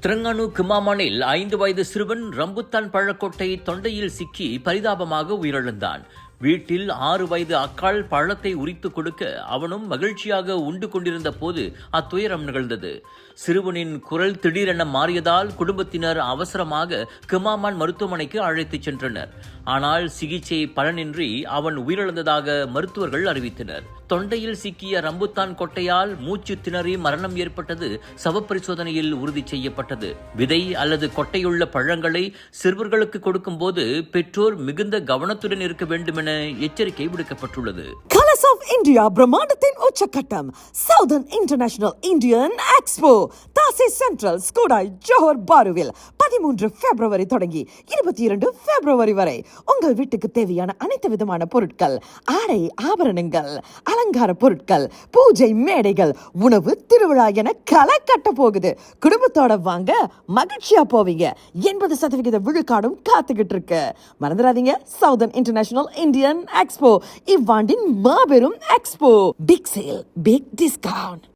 Terengganu கிமாமானில் 5 வயது சிறுவன் Rambutan பழக்கொட்டை தொண்டையில் சிக்கி பரிதாபமாக உயிரிழந்தான். வீட்டில் 6 வயது அக்காள் பழத்தை உரித்து கொடுக்க அவனும் மகிழ்ச்சியாக உண்டு கொண்டிருந்த போது அத்துயரம் நிகழ்ந்தது. சிறுவனின் குரல் திடீரென மாறியதால் குடும்பத்தினர் அவசரமாக கிமாமான் மருத்துவமனைக்கு அழைத்துச் சென்றனர். ஆனால் சிகிச்சை பலனின்றி அவன் உயிரிழந்ததாக மருத்துவர்கள் அறிவித்தனர். தொண்டையில் சிக்கிய ரம்புத்தான் கொட்டையால் மூச்சு திணறி மரணம் ஏற்பட்டது சவப்பரிசோதனையில் உறுதி செய்யப்பட்டது. விதை அல்லது கொட்டையுள்ள பழங்களை சிறுவர்களுக்கு கொடுக்கும் போது பெற்றோர் மிகுந்த கவனத்துடன் இருக்க வேண்டும் என எச்சரிக்கை விடுக்கப்பட்டுள்ளது. கலர்ஸ் ஆஃப் இந்தியா பிரம்மாண்டத்தின் உச்சக்கட்டம் சவுதர்ன் இன்டர்நேஷனல் இந்தியன் எக்ஸ்போ தாசி சென்ட்ரல் ஸ்கூடாய் ஜோஹர் பாருவில் 13 பிப்ரவரி தொடங்கி 22 பிப்ரவரி வரை உங்கள் வீட்டுக்கு தேவையான அனைத்து விதமான பொருட்கள், ஆடை ஆபரணங்கள், அலங்கார பொருட்கள், பூஜை மேடைகள், உணவு திருவிழா என களை கட்ட போகுது. குடும்பத்தோட வாங்க, மகிழ்ச்சியா போவீங்க. 80% விழுக்காடும் காத்துக்கிட்டு இருக்கு. மறந்துடாதீங்க, சவுதர்ன் இன்டர்நேஷனல் இந்தியன் எக்ஸ்போ இவ்வாண்டின் மாபெரும் expo. Big sale, big discount.